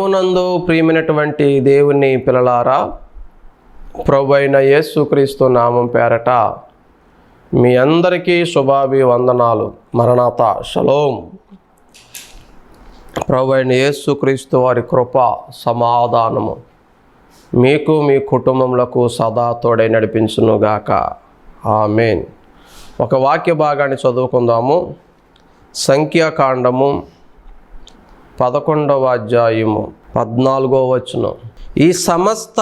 ప్రభునందు ప్రియమైనటువంటి దేవుని పిల్లలారా, ప్రభు అయిన యేసుక్రీస్తు నామం పేరట మీ అందరికీ శుభాభివందనాలు. మరణాత షలోం. ప్రభు అయిన యేసుక్రీస్తు వారి కృప సమాధానము మీకు మీ కుటుంబములకు సదా తోడై నడిపించునుగాక. ఆమేన్. ఒక వాక్య భాగాన్ని చదువుకుందాము. సంఖ్యాకాండము 11వ అధ్యాయము 14వ వచనం. ఈ సమస్త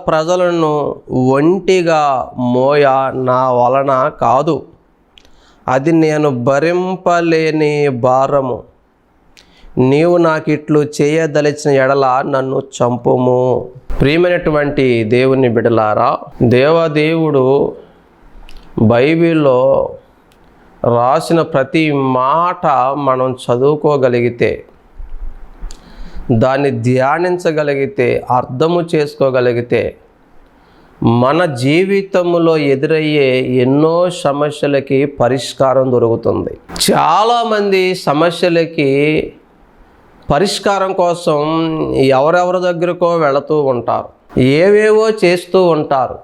ప్రజలను ఒంటిగా మోయ నా వలన కాదు, అది నేను భరింపలేని భారము. నీవు నాకిట్లు చేయదలిచిన ఎడల నన్ను చంపుము. ప్రియమైనటువంటి దేవుని బిడ్డలారా, దేవదేవుడు బైబిల్లో రాసిన ప్రతి మాట మనం చదువుకోగలిగితే, దాన్ని ధ్యానించగలిగితే, అర్థము చేసుకోగలిగితే, మన జీవితంలో ఎదురయ్యే ఎన్నో సమస్యలకి పరిష్కారం దొరుకుతుంది. చాలామంది సమస్యలకి పరిష్కారం కోసం ఎవరెవరి దగ్గరకో వెళుతూ ఉంటారు, ఏవేవో చేస్తూ ఉంటారు.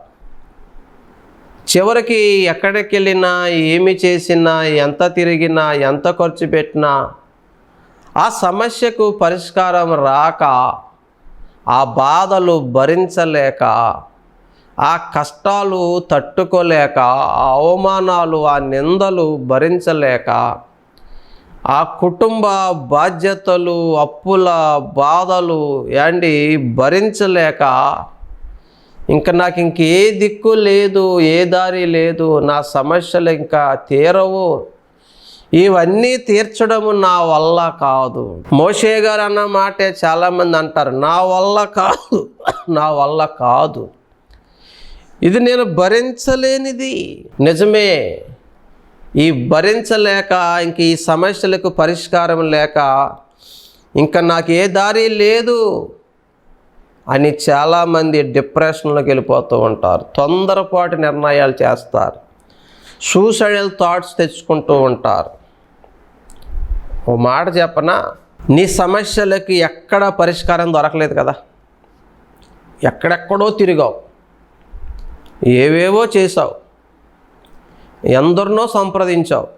చివరికి ఎక్కడికి వెళ్ళినా, ఏమి చేసినా, ఎంత తిరిగినా, ఎంత ఖర్చు పెట్టినా ఆ సమస్యకు పరిష్కారం రాక, ఆ బాధలు భరించలేక, ఆ కష్టాలు తట్టుకోలేక, ఆ అవమానాలు, ఆ నిందలు భరించలేక, ఆ కుటుంబ బాధ్యతలు, అప్పుల బాధలు భరించలేక, ఇంకా నాకు ఇంకే దిక్కు లేదు, ఏ దారి లేదు, నా సమస్యలు ఇంకా తీరవు, ఇవన్నీ తీర్చడము నా వల్ల కాదు. మోషే గారు అన్న మాటే చాలామంది అంటారు, నా వల్ల కాదు, నా వల్ల కాదు, ఇది నేను భరించలేనిది. నిజమే, ఈ భరించలేక, ఇంక ఈ సమస్యలకు పరిష్కారం లేక, ఇంకా నాకు ఏ దారి లేదు అని చాలామంది డిప్రెషన్లోకి వెళ్ళిపోతూ ఉంటారు. తొందరపాటు నిర్ణయాలు చేస్తారు, సూసైడల్ థాట్స్ తెచ్చుకుంటూ ఉంటారు. ఓ మాట చెప్పనా, నీ సమస్యలకి ఎక్కడ పరిష్కారం దొరకలేదు కదా, ఎక్కడెక్కడో తిరిగావు, ఏవేవో చేసావు, ఎందరినో సంప్రదించావు,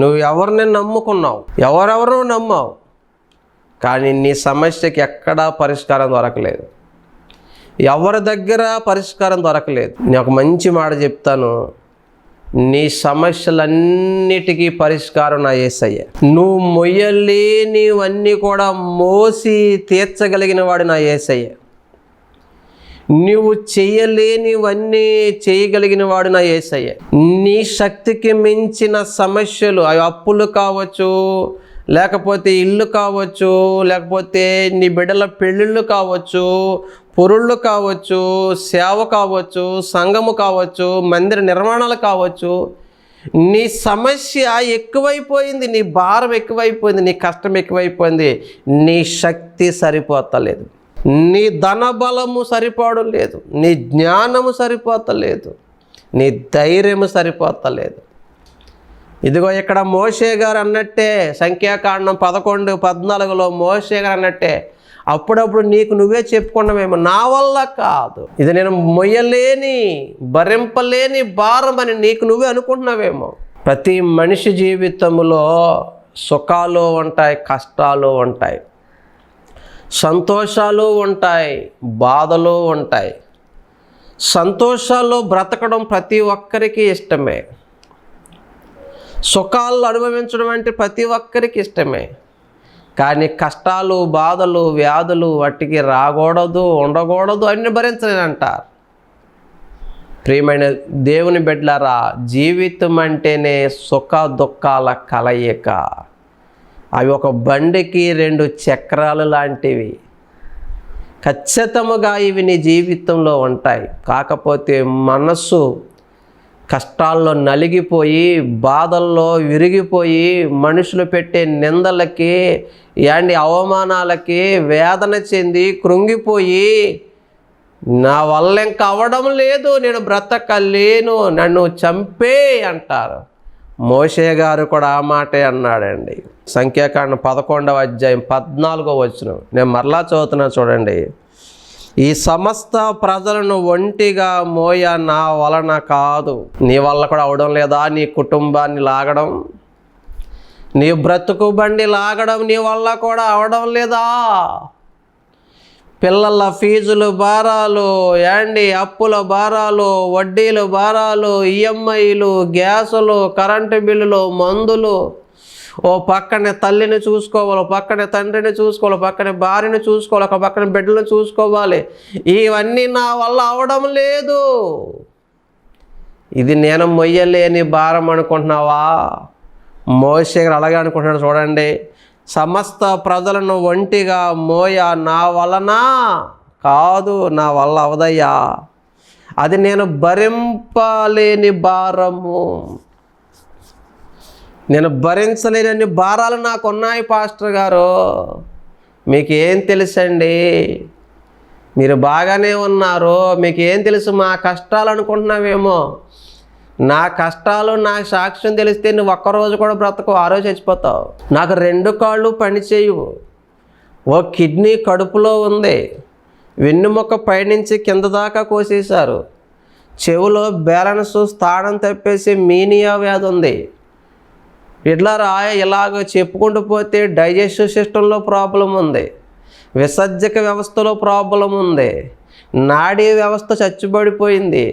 నువ్వు ఎవరిని నమ్ముకున్నావు, ఎవరెవరో నమ్మావు, కానీ నీ సమస్యకి ఎక్కడా పరిష్కారం దొరకలేదు, ఎవరి దగ్గర పరిష్కారం దొరకలేదు. నేను ఒక మంచి మాట చెప్తాను, నీ సమస్యలన్నిటికీ పరిష్కారం నా యేసయ్య. నువ్వు మొయ్యలేనివన్నీ కూడా మోసి తీర్చగలిగిన వాడు నా యేసయ్య. నువ్వు చేయలేనివన్నీ చేయగలిగిన వాడు నా యేసయ్య. నీ శక్తికి మించిన సమస్యలు, అవి అప్పులు కావచ్చు, లేకపోతే ఇల్లు కావచ్చు, లేకపోతే నీ బిడ్డల పెళ్ళిళ్ళు కావచ్చు, పొరుళ్ళు కావచ్చు, సేవ కావచ్చు, సంఘము కావచ్చు, మందిర నిర్మాణాలు కావచ్చు. నీ సమస్య ఎక్కువైపోయింది, నీ భారం ఎక్కువైపోయింది, నీ కష్టం ఎక్కువైపోయింది, నీ శక్తి సరిపోతలేదు, నీ ధనబలము సరిపోవడం లేదు, నీ జ్ఞానము సరిపోతలేదు, నీ ధైర్యము సరిపోతలేదు. ఇదిగో ఇక్కడ మోషే గారు అన్నట్టే, సంఖ్యాకాండం 11:14లో మోషే గారు అన్నట్టే, అప్పుడప్పుడు నీకు నువ్వే చెప్పుకున్నావేమో, నా వల్ల కాదు, ఇది నేను మొయ్యలేని, భరింపలేని భారం అని నీకు నువ్వే అనుకుంటున్నావేమో. ప్రతి మనిషి జీవితంలో సుఖాలు ఉంటాయి, కష్టాలు ఉంటాయి, సంతోషాలు ఉంటాయి, బాధలు ఉంటాయి. సంతోషాల్లో బ్రతకడం ప్రతి ఒక్కరికి ఇష్టమే, సుఖాలు అనుభవించడం అంటే ప్రతి ఒక్కరికి ఇష్టమే. కానీ కష్టాలు, బాధలు, వ్యాధులు వాటికి రాకూడదు, ఉండకూడదు, అన్ని భరించలేనంటారు. ప్రియమైన దేవుని బిడ్డలారా, జీవితం అంటేనే సుఖ దుఃఖాల కలయిక. అవి ఒక బండికి 2 చక్రాలు లాంటివి. ఖచ్చితంగా ఇవి నీ జీవితంలో ఉంటాయి. కాకపోతే మనస్సు కష్టాల్లో నలిగిపోయి, బాధల్లో విరిగిపోయి, మనుషులు పెట్టే నిందలకి, అవమానాలకి వేదన చెంది కృంగిపోయి, నా వల్ల ఇంకా అవ్వడం లేదు, నేను బ్రతకలేను, నన్ను చంపే అంటారు. మోషే గారు కూడా ఆ మాటే అన్నాడండి. సంఖ్యాకాండం 11వ అధ్యాయం 14వ వచనం నేను మరలా చదువుతున్నా చూడండి. ఈ సమస్త ప్రజలను ఒంటిగా మోయ నా వలన కాదు. నీ వల్ల కూడా అవడం లేదా? నీ కుటుంబాన్ని లాగడం, నీ బ్రతుకు బండి లాగడం నీ వల్ల కూడా అవడం లేదా? పిల్లల ఫీజులు భారాలు, అప్పుల భారాలు, వడ్డీల భారాలు, ఈఎంఐలు, గ్యాసులు, కరెంటు బిల్లులు, మందులు, ఓ పక్కనే తల్లిని చూసుకోవాలి, ఓ పక్కనే తండ్రిని చూసుకోవాలి, ఓ పక్కనే భార్యని చూసుకోవాలి, ఒక పక్కన బిడ్డలను చూసుకోవాలి. ఇవన్నీ నా వల్ల అవడం లేదు. ఇది నేను మొయ్యలేని భారం అనుకుంటున్నావా? మోషే గారు అలాగే అనుకుంటున్నాడు. చూడండి, సమస్త ప్రజలను ఒంటిగా మోయ నా వలన కాదు, నా వల్ల అవదయ్యా. అది నేను భరింపలేని భారము. నేను భరించలేని భారాలు నాకు ఉన్నాయి పాస్టర్ గారు. మీకేం తెలుసండి? మీరు బాగానే ఉన్నారు, మీకేం తెలుసు మా కష్టాలు అనుకుంటున్నావేమో. నా కష్టాలు నా సాక్ష్యం తెలిస్తే నువ్వు ఒక్కరోజు కూడా బ్రతకు, ఆ రోజు చచ్చిపోతావు. నాకు 2 కాళ్ళు పనిచేయవు, ఓ కిడ్నీ కడుపులో ఉంది, వెన్నుముక్క పైనుంచి కింద దాకా కోసేశారు, చెవులో బ్యాలెన్స్ స్థానం తప్పేసి మీనియా వ్యాధి ఉంది. ఇలాగ చెప్పుకుంటూ పోతే డైజెస్టివ్ సిస్టంలో ప్రాబ్లం ఉంది, విసర్జక వ్యవస్థలో ప్రాబ్లం ఉంది, నాడీ వ్యవస్థ చచ్చుబడిపోయింది,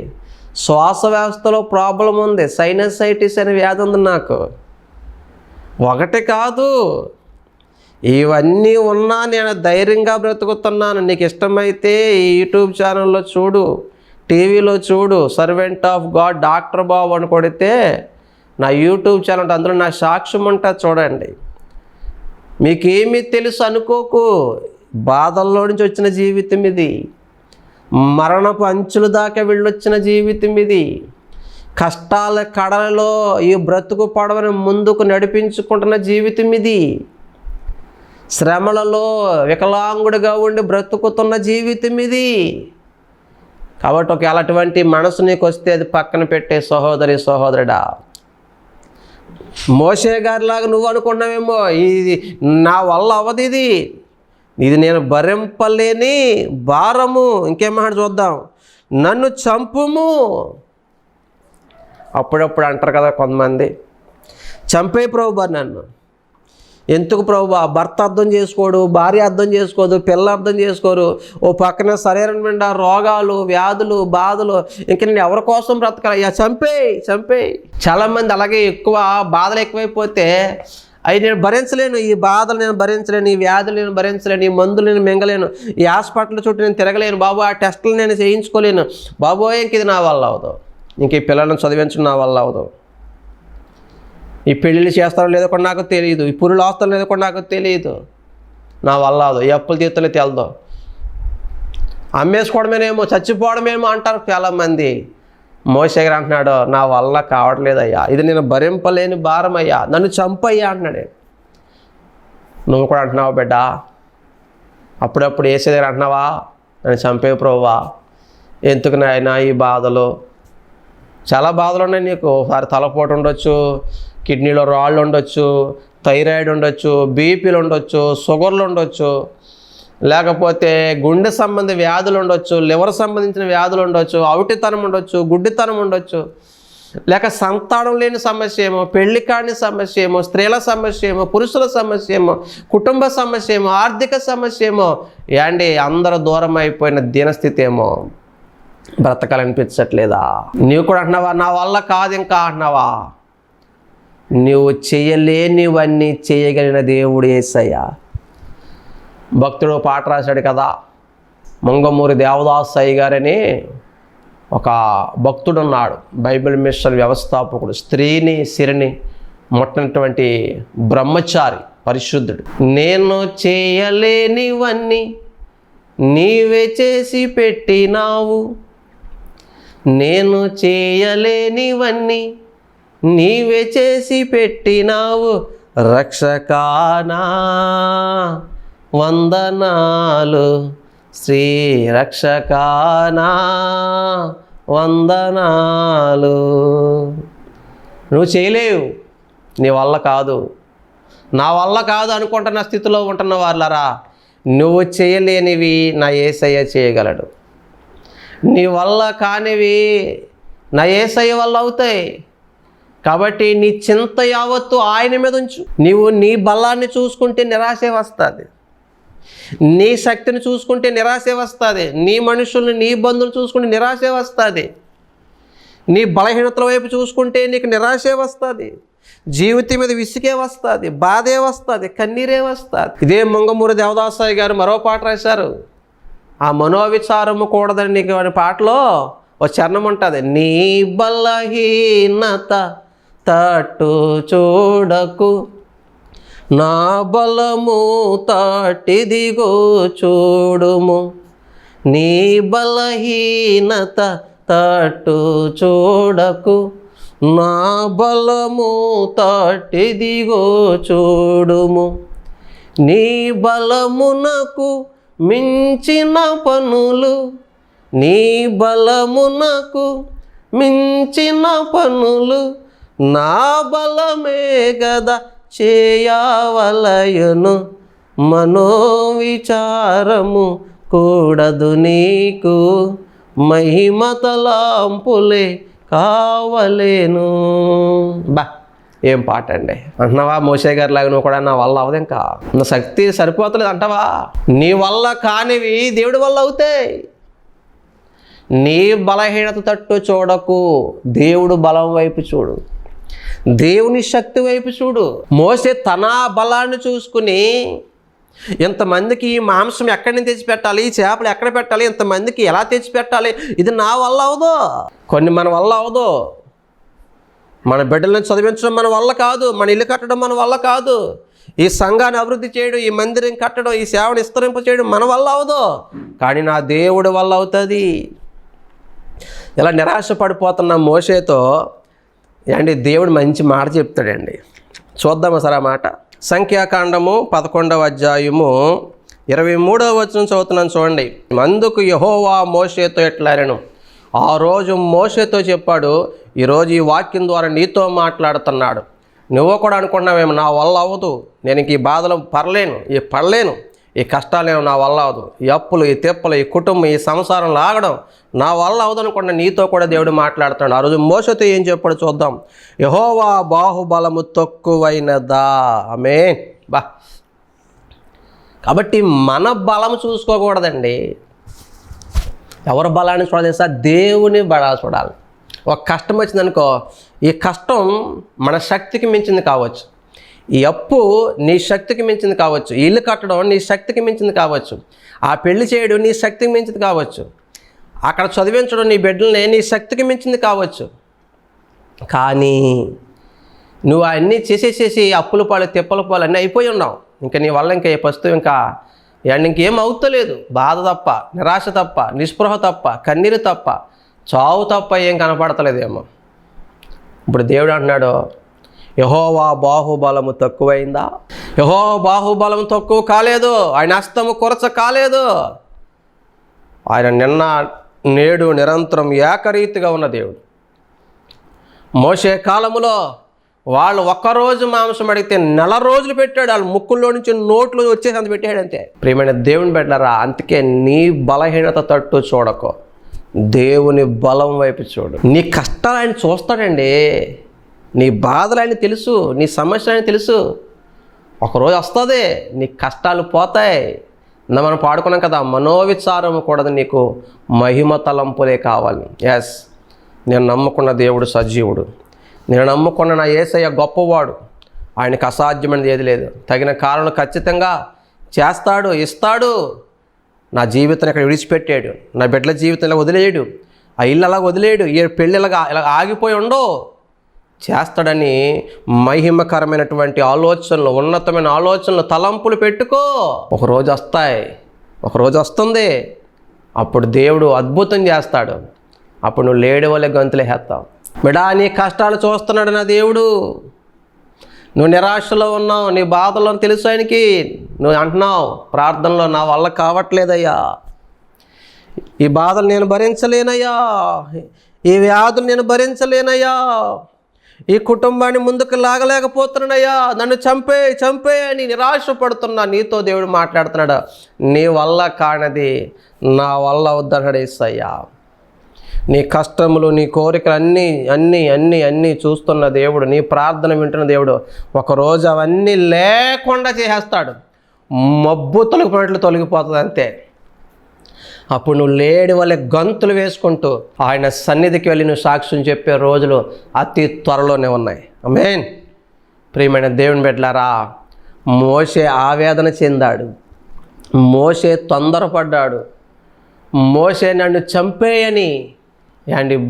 శ్వాస వ్యవస్థలో ప్రాబ్లం ఉంది, సైనసైటిస్ అనే వ్యాధి ఉంది నాకు. ఒకటి కాదు, ఇవన్నీ ఉన్నా నేను ధైర్యంగా బ్రతుకుతున్నాను. నీకు ఇష్టమైతే ఈ యూట్యూబ్ ఛానల్లో చూడు, టీవీలో చూడు, సర్వెంట్ ఆఫ్ గాడ్ డాక్టర్ బాబు అని కొడితే నా యూట్యూబ్ ఛానల్, అందులో నా సాక్ష్యం ఉంటుంది చూడండి. మీకేమీ తెలుసు అనుకోకు, బాధల్లో నుంచి వచ్చిన జీవితం ఇది, మరణపు అంచుల దాకా వెళ్ళొచ్చిన జీవితం ఇది, కష్టాల కడలలో ఈ బ్రతుకు పడవని ముందుకు నడిపించుకుంటున్న జీవితం ఇది, శ్రమలలో వికలాంగుడిగా ఉండి బ్రతుకుతున్న జీవితం ఇది. కాబట్టి ఒకవేళ అటువంటి మనసు నీకు వస్తే అది పక్కన పెట్టే సహోదరి సహోదరుడా. మోషే గారిలాగా నువ్వు అనుకున్నావేమో ఇది నా వల్ల అవదు, ఇది నేను భరింపలేని భారము. ఇంకేమాట చూద్దాం, నన్ను చంపుము. అప్పుడప్పుడు అంటారు కదా కొంతమంది, చంపే ప్రభువా నన్ను. ఎందుకు ప్రభువా? భర్త అర్థం చేసుకోడు, భార్య అర్థం చేసుకోదు, పిల్ల అర్థం చేసుకోరు, ఓ పక్కన శరీరం నిండా రోగాలు, వ్యాధులు, బాధలు, ఇంక నేను ఎవరి కోసం బ్రతకాలి? అయ్యా చంపే. చాలామంది అలాగే ఎక్కువ బాధలు ఎక్కువైపోతే అవి నేను భరించలేను, ఈ బాధలు నేను భరించలేను, ఈ వ్యాధులు నేను భరించలేను, ఈ మందులు నేను మింగలేను, ఈ హాస్పిటల్ చుట్టూ నేను తిరగలేను బాబు, ఆ టెస్టులు నేను చేయించుకోలేను బాబోయ్, ఇంక ఇది నా వల్ల అవదు, ఇంక ఈ పిల్లలను చదివించడం నా వల్ల అవదు, ఈ పెళ్ళిళ్ళు చేస్తారో లేదో కూడా నాకు తెలియదు, ఈ పురులు ఆస్తారో లేదో కూడా నాకు తెలియదు, నా వల్ల అవదు, ఈ అప్పులు తీర్తలే తెలదు, అమ్మేసుకోవడమేనేమో, చచ్చిపోవడమేమో అంటారు చాలామంది. మోషే గారు అంటున్నాడు, నా వల్ల కావట్లేదయ్యా, ఇది నేను భరింపలేని భారం అయ్యా, నన్ను చంపయ్యా అంటున్నాడు. నువ్వు కూడా అంటున్నావా బిడ్డ? అప్పుడప్పుడు ఏసే దగ్గర అంటున్నావా, నన్ను చంపే ప్రభువా, ఎందుకు నాయనా ఈ బాధలు? చాలా బాధలు ఉన్నాయి నీకు. ఒకసారి తలపోటు ఉండొచ్చు, కిడ్నీలో రాళ్ళు ఉండొచ్చు, థైరాయిడ్ ఉండొచ్చు, బీపీలు ఉండొచ్చు, షుగర్లు ఉండొచ్చు, లేకపోతే గుండె సంబంధి వ్యాధులు ఉండొచ్చు, లివర్ సంబంధించిన వ్యాధులు ఉండొచ్చు, అవిటితనం ఉండొచ్చు, గుడ్డితనం ఉండొచ్చు, లేక సంతానం లేని సమస్య ఏమో, పెళ్లి కాని సమస్య ఏమో, స్త్రీల సమస్య ఏమో, పురుషుల సమస్య ఏమో, కుటుంబ సమస్య ఏమో, ఆర్థిక సమస్య ఏమో, అందరూ దూరం అయిపోయిన దీనస్థితి ఏమో, బ్రతకాలనిపించట్లేదా? నీవు కూడా అంటున్నావా, నా వల్ల కాదు ఇంకా అంటున్నావా? నువ్వు చేయలేనివన్నీ చేయగలిగిన దేవుడు యేసయ్య. భక్తుడు పాట రాశాడు కదా, మంగమూరి దేవదాసయ్య గారని ఒక భక్తుడు ఉన్నాడు, బైబిల్ మిషన్ వ్యవస్థాపకుడు, స్త్రీని సిరిని ముట్టినటువంటి బ్రహ్మచారి, పరిశుద్ధుడు. నేను చేయలేనివన్నీ నీవే చేసి పెట్టినావు, నేను చేయలేనివన్నీ నీవే చేసి పెట్టినావు, రక్షకానా వందనాలు, శ్రీ రక్షకానా వందనాలు. నువ్వు చేయలేవు, నీ వల్ల కాదు, నా వల్ల కాదు అనుకుంటున్న స్థితిలో ఉంటున్న వాళ్ళరా, నువ్వు చేయలేనివి నా యేసయ్య చేయగలడు. నీ వల్ల కానివి నా యేసయ్య వల్ల అవుతాయి. కాబట్టి నీ చింత యావత్తు ఆయన మీద ఉంచు. నీవు నీ బలాన్ని చూసుకుంటే నిరాశే వస్తుంది, నీ శక్తిని చూసుకుంటే నిరాశే వస్తుంది, నీ మనుషుల్ని నీ బంధువులు చూసుకుంటే నిరాశే వస్తుంది, నీ బలహీనతల వైపు చూసుకుంటే నీకు నిరాశే వస్తుంది, జీవితం మీద విసుగే వస్తుంది, బాధే వస్తుంది, కన్నీరే వస్తుంది. ఇదే మంగమూరి దేవదాసాయి గారు మరో పాట రాశారు. ఆ మనోవిచారము కూడదని నీకు అనే పాటలో ఒక చరణం ఉంటుంది. నీ బలహీనత తట్టు చూడకు, నా బలము తట్టిదిగో చూడుము. నీ బలహీనత తట్టు చూడకు, నా బలము తట్టిదిగో చూడుము. నీ బలమునకు మించిన పనులు, నీ బలమునకు మించిన పనులు నా బలమే గదా చేయవలయును. మనోవిచారము కూడదు నీకు, మహిమ తలంపులే కావలేను. బా ఏం పాట అండి. అంటున్నావా మోషే గారి లాగా నువ్వు కూడా నా వల్ల అవదు, ఇంకా నా శక్తి సరిపోతలేదు అంటావా? నీ వల్ల కానివి దేవుడి వల్ల అవుతాయి. నీ బలహీనత తట్టు చూడకు, దేవుడు బలం వైపు చూడు, దేవుని శక్తి వైపు చూడు. మోషే తన బలాన్ని చూసుకుని ఇంతమందికి ఈ మాంసం ఎక్కడి నుంచి తెచ్చిపెట్టాలి, ఈ చేపలు ఎక్కడ పెట్టాలి, ఇంతమందికి ఎలా తెచ్చిపెట్టాలి, ఇది నా వల్ల అవదు. కొన్ని మన వల్ల అవదు. మన బిడ్డలను చదివించడం మన వల్ల కాదు, మన ఇల్లు కట్టడం మన వల్ల కాదు, ఈ సంఘాన్ని అభివృద్ధి చేయడం, ఈ మందిరం కట్టడం, ఈ సేవను విస్తరింప చేయడం మన వల్ల అవదు. కానీ నా దేవుడి వల్ల అవుతుంది. ఇలా నిరాశ పడిపోతున్న మోషేతో అండి దేవుడు మంచి మాట చెప్తాడండి. చూద్దామా సార్ ఆ మాట. సంఖ్యాకాండము 11వ అధ్యాయము 23వ వచనం చదువుతున్నాను చూడండి. అందుకు యెహోవా మోషేతో ఎట్లానెను, ఆ రోజు మోషేతో చెప్పాడు, ఈరోజు ఈ వాక్యం ద్వారా నీతో మాట్లాడుతున్నాడు. నువ్వు కూడా అనుకున్నావేమో నా వల్ల అవ్వదు, నేను ఇంక ఈ బాధలు పడలేను, ఈ కష్టాలేమో నా వల్ల అవ్వదు, ఈ అప్పులు, ఈ తిప్పలు, ఈ కుటుంబం, ఈ సంసారం లాగడం నా వల్ల అవ్వదు అనుకున్నా. నీతో కూడా దేవుడు మాట్లాడుతున్నాడు. ఆ రోజు మోషేతో ఏం చెప్పాడు చూద్దాం. యెహోవా బాహుబలము తక్కువైనదా. ఆమేన్. బా కాబట్టి మన బలం చూసుకోకూడదండి. ఎవరి బలాన్ని చూడాలి సార్? దేవుని బలాన్ని చూడాలి. ఒక కష్టం వచ్చిందనుకో, ఈ కష్టం మన శక్తికి మించింది కావచ్చు, ఈ అప్పు నీ శక్తికి మించింది కావచ్చు, ఇల్లు కట్టడం నీ శక్తికి మించింది కావచ్చు, ఆ పెళ్లి చేయడం నీ శక్తికి మించింది కావచ్చు, అక్కడ చదివించడం నీ బిడ్డల్ని నీ శక్తికి మించింది కావచ్చు. కానీ నువ్వు అన్నీ చేసేసేసి అప్పుల పాలు, తిప్పల పాలు అన్నీ అయిపోయి ఉన్నావు. ఇంకా నీ వల్ల ఇంకా ప్రస్తుతం ఇంకేం అవుతలేదు. బాధ తప్ప, నిరాశ తప్ప, నిస్పృహ తప్ప, కన్నీరు తప్ప, చావు తప్ప ఏం కనపడతలేదేమో. ఇప్పుడు దేవుడు అంటున్నాడు, యెహోవా బాహుబలము తక్కువైందా? యెహోవా బాహుబలము తక్కువ కాలేదు, ఆయన హస్తము కొరచ కాలేదు. ఆయన నిన్న నేడు నిరంతరం ఏకరీతిగా ఉన్న దేవుడు. మోషే కాలములో వాళ్ళు ఒక్కరోజు మాంసం అడిగితే 4 రోజులు పెట్టాడు. వాళ్ళు ముక్కుల్లో నుంచి నోట్లో వచ్చేసి అంత పెట్టాడు అంతే. ప్రియమైన దేవుని బిడ్డలారా, అందుకే నీ బలహీనత తట్టు చూడకో, దేవుని బలం వైపు చూడు. నీ కష్టాలు ఆయన చూస్తాడండి, నీ బాధలు ఆయన తెలుసు, నీ సమస్యలు ఆయన తెలుసు. ఒకరోజు వస్తుంది, నీ కష్టాలు పోతాయి. మనం పాడుకున్నాం కదా, మనోవిచారం కూడదు నీకు, మహిమ తలంపులే కావాలి. ఎస్, నేను నమ్ముకున్న దేవుడు సజీవుడు, నేను నమ్ముకున్న నా యేసయ్య గొప్పవాడు, ఆయనకు అసాధ్యమైనది ఏది లేదు. తగిన కారణం ఖచ్చితంగా చేస్తాడు, ఇస్తాడు. నా జీవితాన్ని ఇక్కడ విడిచిపెట్టాడు, నా బిడ్డల జీవితం ఇలా వదిలేయడు, ఆ ఇల్లు అలా వదిలేయడు, ఈ పెళ్ళి ఇలా ఆగిపోయి ఉండో, చేస్తాడని మహిమకరమైనటువంటి ఆలోచనలు, ఉన్నతమైన ఆలోచనలు, తలంపులు పెట్టుకో. ఒకరోజు వస్తాయి, ఒకరోజు వస్తుంది, అప్పుడు దేవుడు అద్భుతం చేస్తాడు. అప్పుడు నువ్వు లేడి వల్లే గంతులు వేస్తావు. బిడా, నీ కష్టాలు చూస్తున్నాడు నా దేవుడు. నువ్వు నిరాశలో ఉన్నావు, నీ బాధలో తెలుసు ఆయనకి. నువ్వు అంటున్నావు ప్రార్థనలో, నా వల్ల కావట్లేదయ్యా, ఈ బాధలు నేను భరించలేనయ్యా, ఈ వ్యాధులు నేను భరించలేనయ్యా, ఈ కుటుంబాన్ని ముందుకు లాగలేకపోతున్నానయ్యా, నన్ను చంపే అని నిరాశపడుతున్నా. నీతో దేవుడు మాట్లాడుతున్నాడు. నీ వల్ల కానిది నా వల్ల వద్దన్నాడు యేసయ్య. నీ కష్టములు, నీ కోరికలు అన్నీ చూస్తున్న దేవుడు, నీ ప్రార్థన వింటున్న దేవుడు ఒకరోజు అవన్నీ లేకుండా చేసేస్తాడు. మబ్బు తొలగిపోయినట్లు తొలగిపోతుంది అంతే. అప్పుడు నువ్వు లేడి వల్ల గంతులు వేసుకుంటూ ఆయన సన్నిధికి వెళ్ళి నువ్వు సాక్ష్యం చెప్పే రోజులు అతి త్వరలోనే ఉన్నాయి. ఆమేన్. ప్రియమైన దేవుని బిడ్డలారా, మోషే ఆవేదన చెందాడు, మోషే తొందరపడ్డాడు, మోషే నన్ను చంపేయని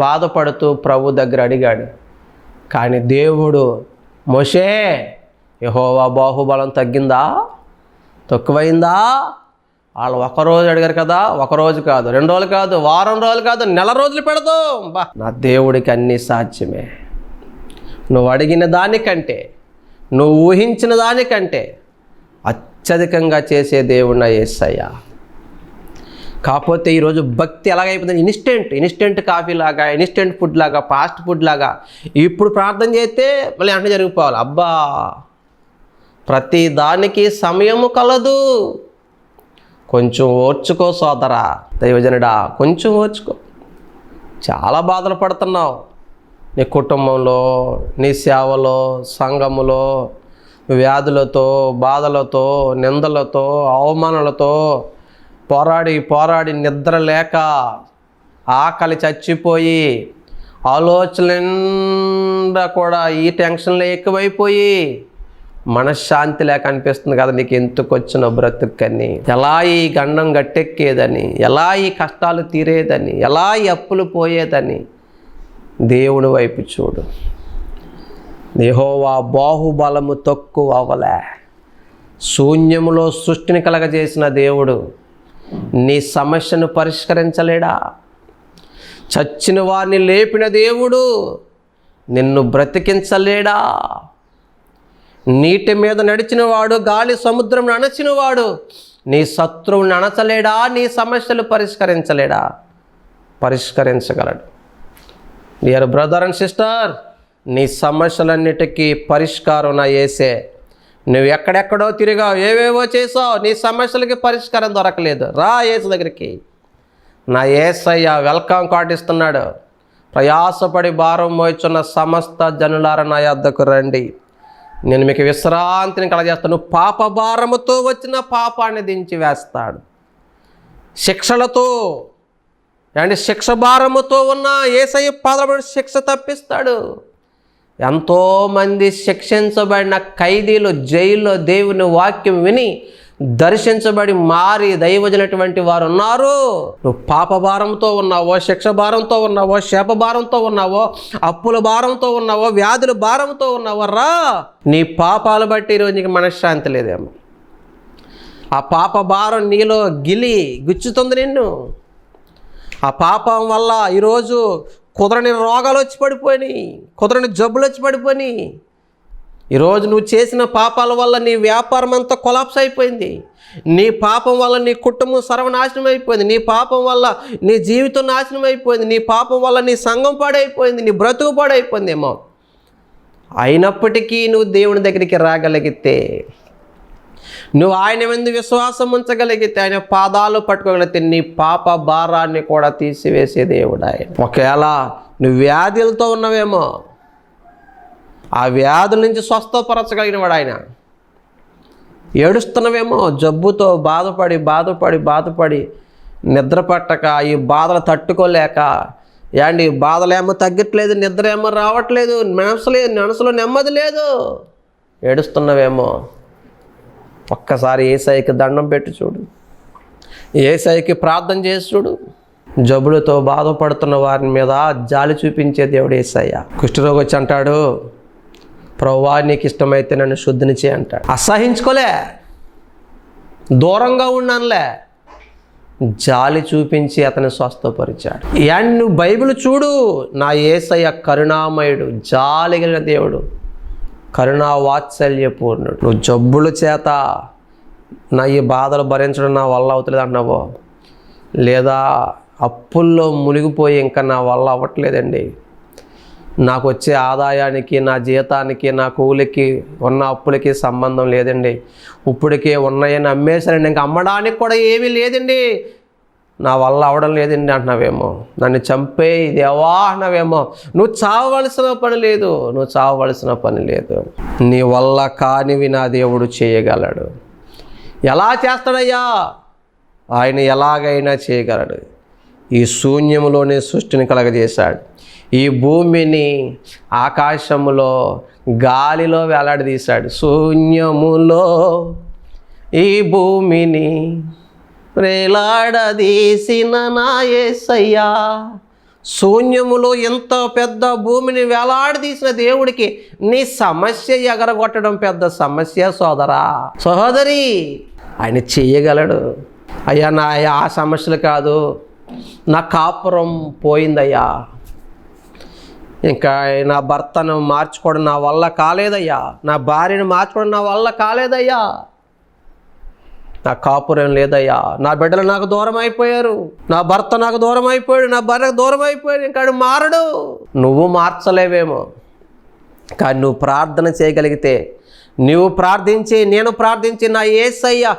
బాధపడుతూ ప్రభు దగ్గర అడిగాడు. కానీ దేవుడు, మోషే, యెహోవా బాహుబలం తగ్గిందా, తక్కువైందా? వాళ్ళు ఒకరోజు అడిగారు కదా, ఒకరోజు కాదు, 2 రోజులు కాదు, వారం రోజులు కాదు, నెల రోజులు పెడదాం. నా దేవుడికి అన్నీ సాధ్యమే. నువ్వు అడిగిన దానికంటే, నువ్వు ఊహించిన దానికంటే అత్యధికంగా చేసే దేవుడు నా యేసయ్య. కాకపోతే ఈరోజు భక్తి ఎలాగైపోతుంది, ఇన్స్టెంట్ కాఫీ లాగా, ఇన్స్టెంట్ ఫుడ్ లాగా, ఫాస్ట్ ఫుడ్ లాగా. ఇప్పుడు ప్రార్థన చేస్తే మళ్ళీ అంటే జరిగిపోవాలి. అబ్బా, ప్రతి దానికి సమయము కలదు. కొంచెం ఓర్చుకో సోదరా, దైవజనుడా, కొంచెం ఓర్చుకో. చాలా బాధలు పడుతున్నావు నీ కుటుంబంలో, నీ సేవలో, సంఘములో, వ్యాధులతో, బాధలతో, నిందలతో, అవమానాలతో పోరాడి నిద్ర లేక, ఆకలి చచ్చిపోయి, ఆలోచనలు కూడా ఈ టెన్షన్లో ఎక్కువైపోయి మనశ్శాంతి లేక అనిపిస్తుంది కదా నీకు. ఎందుకు వచ్చిన బ్రతుకని, ఎలా ఈ గండం గట్టెక్కేదని, ఎలా ఈ కష్టాలు తీరేదని, ఎలా ఈ అప్పులు పోయేదని దేవుని వైపు చూడు. యెహోవా బాహుబలము తక్కువ అవ్వలే. శూన్యములో సృష్టిని కలగజేసిన దేవుడు నీ సమస్యను పరిష్కరించలేడా? చచ్చిన వారిని లేపిన దేవుడు నిన్ను బ్రతికించలేడా? నీటి మీద నడిచినవాడు, గాలి సముద్రం అణచినవాడు నీ శత్రువుని అణచలేడా? నీ సమస్యలు పరిష్కరించలేడా? పరిష్కరించగలడు. డియర్ బ్రదర్ అండ్ సిస్టర్, నీ సమస్యలన్నిటికీ పరిష్కారం నా యేసే. నువ్వు ఎక్కడెక్కడో తిరిగావు, ఏవేవో చేసావు, నీ సమస్యలకి పరిష్కారం దొరకలేదు. రా యేసు దగ్గరికి. నా యేసయ్య వెల్కమ్ కార్డు ఇస్తున్నాడు. ప్రయాసపడి భారం మోయిచున్న సమస్త జనులారా నా యొద్దకు రండి, నేను మీకు విశ్రాంతిని కలగజేస్తాను. పాప భారముతో వచ్చిన పాపాన్ని దించి వేస్తాడు. శిక్షలతో శిక్ష భారముతో ఉన్న యేసయ్య పాదమున శిక్ష తప్పిస్తాడు. ఎంతోమంది శిక్షించబడిన ఖైదీలు జైల్లో దేవుని వాక్యం విని దర్శించబడి మారి దైవజనటువంటి వారు ఉన్నారు. నువ్వు పాప భారంతో ఉన్నావో, శిక్ష భారంతో ఉన్నావో, శాప భారంతో ఉన్నావో, అప్పుల భారంతో ఉన్నావో, వ్యాధుల భారంతో ఉన్నావో, రా. నీ పాపాలు బట్టి ఈరోజు నీకు మనశ్శాంతి లేదేమో. ఆ పాప భారం నీలో గుచ్చుతుంది నిన్ను. ఆ పాపం వల్ల ఈరోజు కుదరని రోగాలు వచ్చి పడిపోయినాయి, కుదరని జబ్బులు వచ్చి పడిపోయినాయి. ఈరోజు నువ్వు చేసిన పాపాల వల్ల నీ వ్యాపారం అంతా కొలాప్స్ అయిపోయింది. నీ పాపం వల్ల నీ కుటుంబం సర్వనాశనం అయిపోయింది. నీ పాపం వల్ల నీ జీవితం నాశనం అయిపోయింది. నీ పాపం వల్ల నీ సంఘం పాడైపోయింది, నీ బ్రతుకు పాడైపోయిందేమో. అయినప్పటికీ నువ్వు దేవుని దగ్గరికి రాగలిగితే, నువ్వు ఆయన మీద విశ్వాసం ఉంచగలిగితే, ఆయన పాదాలు పట్టుకోగలిగితే నీ పాప భారాన్ని కూడా తీసివేసే దేవుడు ఆయన. ఒకవేళ నువ్వు వ్యాధులతో ఉన్నవేమో, ఆ వ్యాధుల నుంచి స్వస్థపరచగలిగిన వాడు ఆయన. ఏడుస్తున్నవేమో, జబ్బుతో బాధపడి నిద్ర పట్టక, ఈ బాధలు తట్టుకోలేక, ఈ బాధలేమో తగ్గట్లేదు, నిద్ర ఏమో రావట్లేదు, మనసులో నెమ్మది లేదు, ఏడుస్తున్నవేమో, ఒక్కసారి యేసయ్యకి దండం పెట్టి చూడు, యేసయ్యకి ప్రార్థన చేసి చూడు. జబ్బులతో బాధపడుతున్న వారి మీద జాలి చూపించే దేవుడు యేసయ్య. కుష్ఠరోగి వచ్చి అంటాడు, ప్రభువా నీకు ఇష్టమైతే నన్ను శుద్ధిని చేయి అంటాడు. అసహించుకోలే, దూరంగా ఉన్నానులే, జాలి చూపించి అతన్ని స్వస్థపరిచాడు. నువ్వు బైబిల్ చూడు, నా యేసయ్య కరుణామయుడు, జాలి కలిగిన దేవుడు, కరుణా వాత్సల్యపూర్ణుడు. నువ్వు జబ్బుల చేత నా ఈ బాధలు భరించడం నా వల్ల అవుతలేదు అంటున్నావో, లేదా అప్పుల్లో మునిగిపోయి ఇంకా నా వల్ల అవ్వట్లేదండి, నాకు వచ్చే ఆదాయానికి, నా జీతానికి, నా కూలికి, ఉన్న అప్పులకి సంబంధం లేదండి. ఇప్పటికే ఉన్నాయని అమ్మేశారండి, ఇంకా అమ్మడానికి కూడా ఏమీ లేదండి, నా వల్ల అవడం లేదండి అంటున్నావేమో. నన్ను చంపే దేవా అన్నావేమో. నువ్వు చావవలసిన పని లేదు, నువ్వు చావవలసిన పని లేదు. నీ వల్ల కానివి నా దేవుడు చేయగలడు. ఎలా చేస్తాడయ్యా? ఆయన ఎలాగైనా చేయగలడు. ఈ శూన్యములోనే సృష్టిని కలగజేశాడు. ఈ భూమిని ఆకాశములో, గాలిలో వేలాడదీశాడు. శూన్యములో ఈ భూమిని వేలాడదీసిన నా యేసయ్యా. శూన్యములో ఎంత పెద్ద భూమిని వేలాడదీసిన దేవుడికి నీ సమస్య ఎగరగొట్టడం పెద్ద సమస్య సోదరా, సహోదరి. ఆయన చేయగలడు. అయ్యా నా ఆ సమస్యలు కాదు, నా కాపురం పోయిందయ్యా, ఇంకా నా భర్తను మార్చుకోవడం నా వల్ల కాలేదయ్యా, నా భార్యను మార్చుకోవడం నా వల్ల కాలేదయ్యా, నా కాపురం లేదయ్యా, నా బిడ్డలు నాకు దూరం అయిపోయారు, నా భర్త నాకు దూరం అయిపోయాడు, నా భార్యకు దూరం అయిపోయాడు, ఇంకా మారడు. నువ్వు మార్చలేవేమో, కానీ నువ్వు ప్రార్థన చేయగలిగితే, నువ్వు ప్రార్థించి, నేను ప్రార్థించి నా యేసయ్య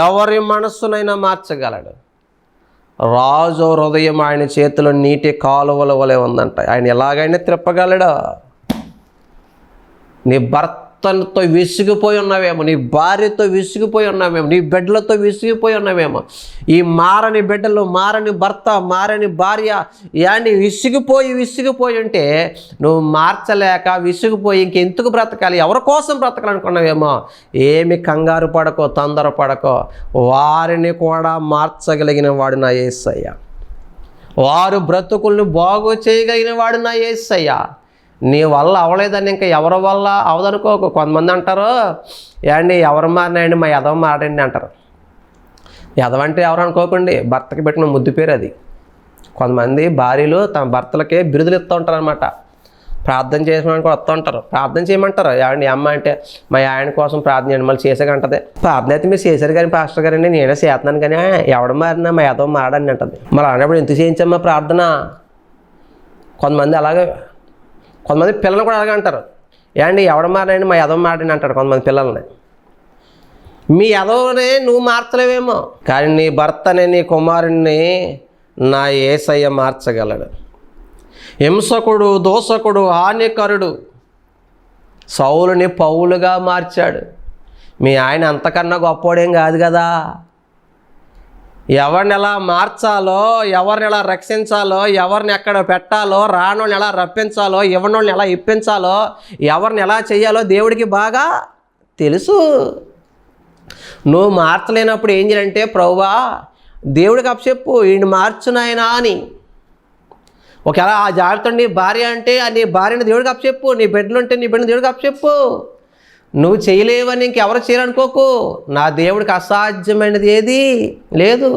ఎవరి మనస్సునైనా మార్చగలడు. రాజు హృదయం ఆయన చేతిలో నీటి కాలువల వలె ఉందంట. ఆయన ఎలాగైనా తిప్పగలడా? నీ భర్తతో విసిగిపోయి ఉన్నావేమో, నీ భార్యతో విసిగిపోయి ఉన్నావేమో, నీ బిడ్డలతో విసిగిపోయి ఉన్నావేమో. ఈ మారని బిడ్డలు, మారని భర్త, మారని భార్య ఇవన్నీ విసిగిపోయి ఉంటే నువ్వు మార్చలేక విసిగిపోయి ఇంకెందుకు బ్రతకాలి, ఎవరి కోసం బ్రతకాలనుకున్నావేమో. ఏమి కంగారు పడకో, తొందర పడకో. వారిని కూడా మార్చగలిగిన వాడు నా యేసయ్య. వారు బ్రతుకుల్ని బాగు చేయగలిగిన వాడు నా యేసయ్య. నీ వల్ల అవలేదని ఇంకా ఎవరి వల్ల అవదనుకోకు. కొంతమంది అంటారు, ఏమండి ఎవరు మారినాయండి, మా యదవ మారండి అంటారు. యదవ అంటే ఎవరు అనుకోకండి, భర్తకి పెట్టిన ముద్దు పేరు అది. కొంతమంది భార్యలు తమ భర్తలకే బిరుదులు ఇస్తూ ఉంటారు అనమాట. ప్రార్థన చేసిన కూడా వస్తూ ఉంటారు, ప్రార్థన చేయమంటారు. ఏమండి అమ్మ అంటే మా ఆయన కోసం ప్రార్థన చేయండి, మళ్ళీ చేసాకంటది. ప్రార్థన అయితే మీరు చేశారు కానీ పాస్టర్ గారండి, నేనే చేస్తున్నాను కానీ ఎవడు మారినా మా యదవ మారని అంటది. మళ్ళీ అన్నప్పుడు ఎందుకు చేయించమ్మా ప్రార్థన? కొంతమంది అలాగే, కొంతమంది పిల్లలు కూడా అలాగే అంటారు. ఏమండి ఎవడ మారండి, మా యదవ మారండి అంటారు కొంతమంది పిల్లల్ని. మీ యదవనే నువ్వు మార్చలేవేమో, కానీ నీ భర్తని, నీ కుమారుణ్ణి నా యేసయ్య మార్చగలడు. హింసకుడు, దోషకుడు, హానికరుడు సౌలుని పౌలుగా మార్చాడు. మీ ఆయన అంతకన్నా గొప్పోడేం కాదు కదా. ఎవరిని ఎలా మార్చాలో, ఎవరిని ఎలా రక్షించాలో, ఎవరిని ఎక్కడ పెట్టాలో, రానోళ్ళని ఎలా రప్పించాలో, ఇవ్వనోళ్ళని ఎలా ఇప్పించాలో, ఎవరిని ఎలా చేయాలో దేవుడికి బాగా తెలుసు. నువ్వు మార్చలేనప్పుడు ఏం చేయాలంటే, ప్రభువా దేవుడికి అప్పచెప్పు, ఈయన మార్చునాయనా అని. ఒకవేళ ఆ జాగ్రత్త నీ భార్య అంటే నీ భార్యని దేవుడికి అప్పచెప్పు, నీ బిడ్డలు ఉంటే నీ బిడ్డని దేవుడికి అప్పచెప్పు. నువ్వు చేయలేవని ఇంకెవరు చేయాలనుకోకు. నా దేవుడికి అసాధ్యమైనది ఏది లేదు.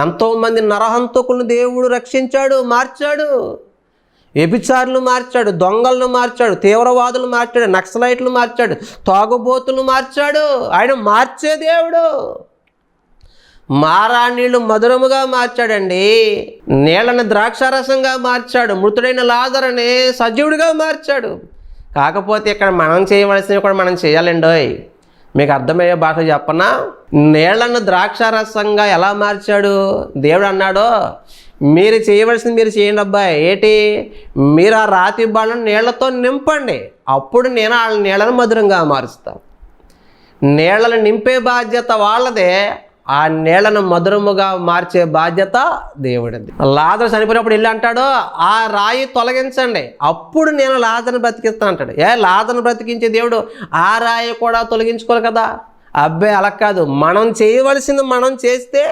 ఎంతోమంది నరహంతకులను దేవుడు రక్షించాడు, మార్చాడు. వ్యభిచారులను మార్చాడు, దొంగలను మార్చాడు, తీవ్రవాదులు మార్చాడు, నక్సలైట్లు మార్చాడు, తాగుబోతులు మార్చాడు. ఆయన మార్చే దేవుడు. మారాణీళ్ళు మధురముగా మార్చాడండి, నీళ్ళని ద్రాక్షారసంగా మార్చాడు, మృతుడైన లాజరుని సజీవుడిగా మార్చాడు. కాకపోతే ఇక్కడ మనం చేయవలసినవి కూడా మనం చేయాలండోయ్. మీకు అర్థమయ్యే భాష చెప్పనా? నీళ్లను ద్రాక్షారసంగా ఎలా మార్చాడు దేవుడు అన్నాడో, మీరు చేయవలసింది మీరు చేయండి అబ్బాయి. ఏంటి? మీరు ఆ రాతి బాణను నీళ్లతో నింపండి, అప్పుడు నేను ఆ నీళ్ళను మధురంగా మారుస్తాను. నీళ్ళను నింపే బాధ్యత వాళ్ళదే, ఆ నీళ్లను మధురముగా మార్చే బాధ్యత దేవుడిది. లాజరు చనిపోయినప్పుడు వెళ్ళి అంటాడు, ఆ రాయి తొలగించండి, అప్పుడు నేను లాజరుని బ్రతికిస్తాను అంటాడు. లాజరుని బ్రతికించే దేవుడు ఆ రాయి కూడా తొలగించుకోవాలి కదా. అబ్బాయి అలా కాదు, మనం చేయవలసింది మనం చేస్తే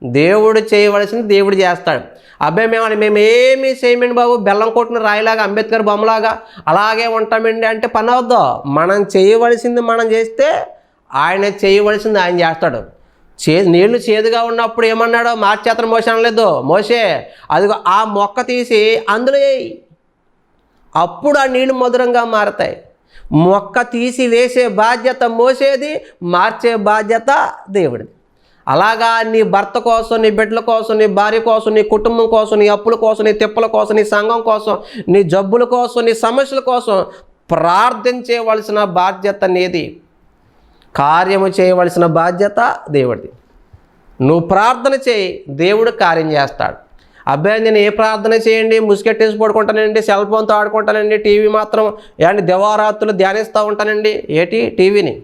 దేవుడు చేయవలసింది దేవుడు చేస్తాడు. అబ్బాయి మేము ఏమీ చేయమండి బాబు, బెల్లం కొట్టిన రాయిలాగా, అంబేద్కర్ బొమ్మలాగా అలాగే ఉంటామండి అంటే పని అవద్దు. మనం చేయవలసింది మనం చేస్తే ఆయన చేయవలసింది ఆయన చేస్తాడు. నీళ్లు చేదుగా ఉన్నప్పుడు ఏమన్నాడో మార్చేతను మోసే అనలేదు. మోసే అదిగో ఆ మొక్క తీసి అందులో వేయి, అప్పుడు ఆ నీళ్లు మధురంగా మారతాయి. మొక్క తీసి వేసే బాధ్యత మోసేది, మార్చే బాధ్యత దేవుడిది. అలాగా నీ భర్త కోసం, నీ బిడ్డల కోసం, నీ భార్య కోసం, నీ కుటుంబం కోసం, నీ అప్పుల కోసం, నీ తిప్పల కోసం, నీ సంఘం కోసం, నీ జబ్బుల కోసం, నీ సమస్యల కోసం ప్రార్థించవలసిన బాధ్యత నీది. కార్యము చేయవలసిన బాధ్యత దేవుడిది. నువ్వు ప్రార్థన చేయి, దేవుడు కార్యం చేస్తాడు. అబ్బాయి నేను ఏ ప్రార్థన చేయండి, ముసుగెట్టేసి పడుకుంటానండి, సెల్ ఫోన్తో ఆడుకుంటానండి, టీవీ మాత్రం ఏంటి దివారాత్రులు ధ్యానిస్తూ ఉంటానండి, ఏటి టీవీని.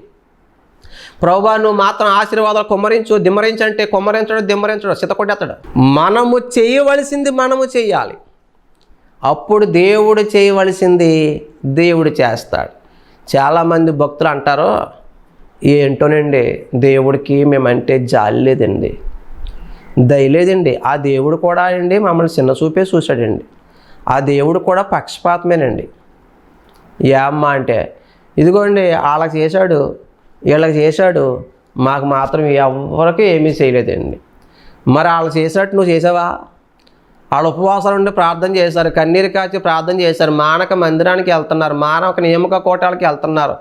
ప్రభువా నువ్వు మాత్రం ఆశీర్వాదాలు కుమ్మరించు, దిమ్మరించంటే కుమ్మరించడం దిమ్మరించడం సితకొట్టేస్తాడు. మనము చేయవలసింది మనము చేయాలి. అప్పుడు దేవుడు చేయవలసింది దేవుడు చేస్తాడు. చాలామంది భక్తులు అంటారు, ఏంటోనండి దేవుడికి మేమంటే జాలి లేదండి, దయలేదండి. ఆ దేవుడు కూడా అండి మమ్మల్ని చిన్న చూపే చూశాడండి. ఆ దేవుడు కూడా పక్షపాతమేనండి. ఏమ్మా అంటే ఇదిగోండి వాళ్ళకి చేశాడు, వీళ్ళకి చేశాడు, మాకు మాత్రం ఎవరికి ఏమీ చేయలేదండి. మరి వాళ్ళు చేసినట్టు నువ్వు చేసావా? వాళ్ళు ఉపవాసాలు ఉండి ప్రార్థన చేశారు, కన్నీరు కాచి ప్రార్థన చేశారు, మానక మందిరానికి వెళ్తున్నారు, మానక నియామక కోటాలకి వెళ్తున్నారు,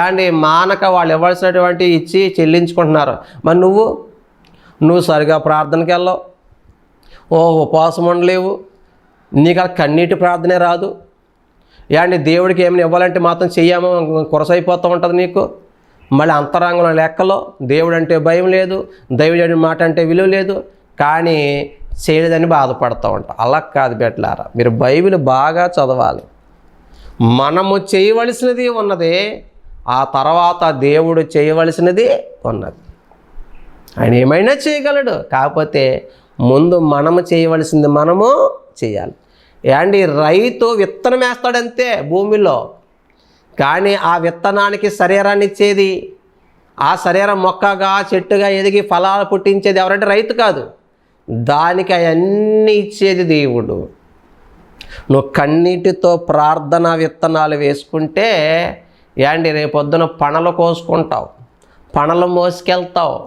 ఏండి మానక వాళ్ళు ఇవ్వాల్సినటువంటి ఇచ్చి చెల్లించుకుంటున్నారు. మరి నువ్వు సరిగా ప్రార్థనకి వెళ్ళవు, ఉపవాసం ఉండలేవు, నీకు అలా కన్నీటి ప్రార్థనే రాదు. ఏండి దేవుడికి ఏమైనా ఇవ్వాలంటే మాత్రం చెయ్యామో కొరసైపోతూ ఉంటుంది నీకు. మళ్ళీ అంతరంగంలో లెక్కలో దేవుడు అంటే భయం లేదు, దైవజనుడి మాట అంటే విలువ లేదు, కానీ చేయలేదని బాధపడుతూ ఉంటాం. అలా కాదు బిడ్డలారా, మీరు బైబిల్ బాగా చదవాలి. మనము చేయవలసినది ఉన్నది, ఆ తర్వాత దేవుడు చేయవలసినది ఉన్నది. ఆయన ఏమైనా చేయగలడు, కాకపోతే ముందు మనము చేయవలసింది మనము చేయాలి. ఏండి రైతు విత్తనం వేస్తాడంతే భూమిలో, కానీ ఆ విత్తనానికి శరీరాన్ని ఇచ్చేది, ఆ శరీరం మొక్కగా చెట్టుగా ఎదిగి ఫలాలు పుట్టించేది ఎవరంటే రైతు కాదు, దానికి అవన్నీ ఇచ్చేది దేవుడు. నువ్వు కన్నీటితో ప్రార్థన విత్తనాలు వేసుకుంటే ఏండి రేపొద్దున పనలు కోసుకుంటావు, పనలు మోసుకెళ్తావు.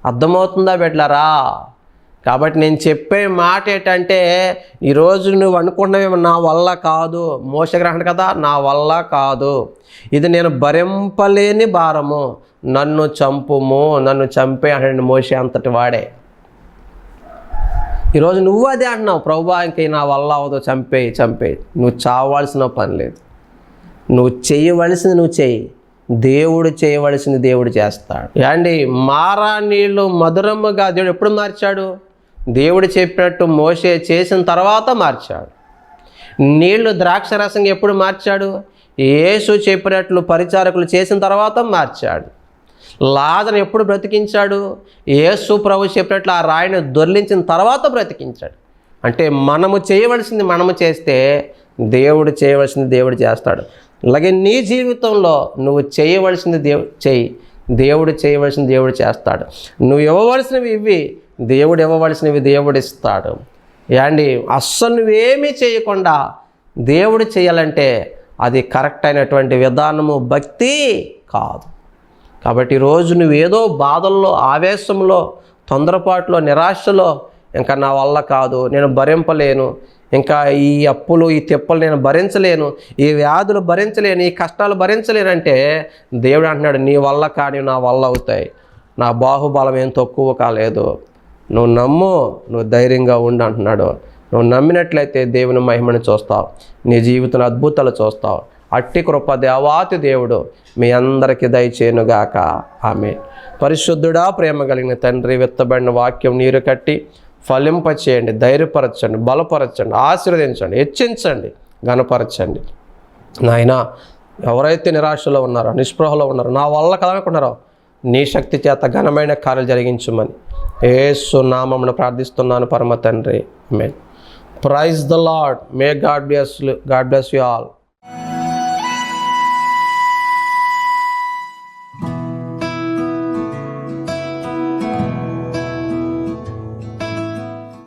అర్థమవుతుందా బిడ్డలారా? కాబట్టి నేను చెప్పే మాట ఏంటంటే, ఈరోజు నువ్వు అనుకున్నవేమో నా వల్ల కాదు, మోసగ్రహణ కదా, నా వల్ల కాదు, ఇది నేను భరింపలేని భారము, నన్ను చంపుము, నన్ను చంపే అంటే మోసే అంతటి వాడే. ఈరోజు నువ్వు అదే అంటున్నావు, ప్రభువా ఇంక నా వల్ల అవదో, చంపే. నువ్వు చావాల్సిన పని లేదు. నువ్వు చేయవలసింది నువ్వు చెయ్యి, దేవుడు చేయవలసింది దేవుడు చేస్తాడు. ఏండి మారా నీళ్ళు మధురముగా దేవుడు ఎప్పుడు మార్చాడు? దేవుడు చెప్పినట్టు మోసే చేసిన తర్వాత మార్చాడు. నీళ్లు ద్రాక్షరసంగా ఎప్పుడు మార్చాడు? యేసు చెప్పినట్లు పరిచారకులు చేసిన తర్వాత మార్చాడు. లాజరును ఎప్పుడు బ్రతికించాడు? యేసు ప్రభు చెప్పినట్లు ఆ రాయిని దొర్లించిన తర్వాత బ్రతికించాడు. అంటే మనము చేయవలసింది మనము చేస్తే దేవుడు చేయవలసింది దేవుడు చేస్తాడు. అలాగే నీ జీవితంలో నువ్వు చేయవలసింది దేవుడు చేయవలసింది దేవుడు చేస్తాడు. నువ్వు ఇవ్వవలసినవి ఇవి, దేవుడు ఇవ్వవలసినవి దేవుడు ఇస్తాడు. ఏండి అస్సలు నువ్వేమీ చేయకుండా దేవుడు చేయాలంటే అది కరెక్ట్ అయినటువంటి విధానము, భక్తి కాదు. కాబట్టి ఈరోజు నువ్వేదో బాధల్లో, ఆవేశంలో, తొందరపాటులో, నిరాశలో ఇంకా నా వల్ల కాదు, నేను భరింపలేను, ఇంకా ఈ అప్పులు ఈ తిప్పలు నేను భరించలేను, ఈ వ్యాధులు భరించలేను, ఈ కష్టాలు భరించలేనంటే దేవుడు అంటున్నాడు నీ వల్ల కానీ నా వల్ల అవుతాయి, నా బాహుబలం ఏం తక్కువ కాలేదు, నువ్వు నమ్ము, నువ్వు ధైర్యంగా ఉండు అంటున్నాడు. నువ్వు నమ్మినట్లయితే దేవుని మహిమను చూస్తావు, నీ జీవితంలో అద్భుతాలు చూస్తావు. అట్టి కృప దేవాతి దేవుడు మీ అందరికీ దయచేయునుగాక. ఆమేన్. పరిశుద్ధుడా, ప్రేమ కలిగిన తండ్రి, విత్తబడిన వాక్యం నీరు కట్టి ఫలింపచేయండి, ధైర్యపరచండి, బలపరచండి, ఆశీర్వదించండి, హెచ్చించండి, ఘనపరచండి. నాయనా ఎవరైతే నిరాశలో ఉన్నారో, నిస్పృహలో ఉన్నారో, నా వల్ల కదనుకున్నారో నీ శక్తి చేత ఘనమైన కార్యాలు జరిగించమని యేసు నామమున ప్రార్థిస్తున్నాను పరమ తండ్రి. ఆమేన్. Praise the Lord. May God bless you all.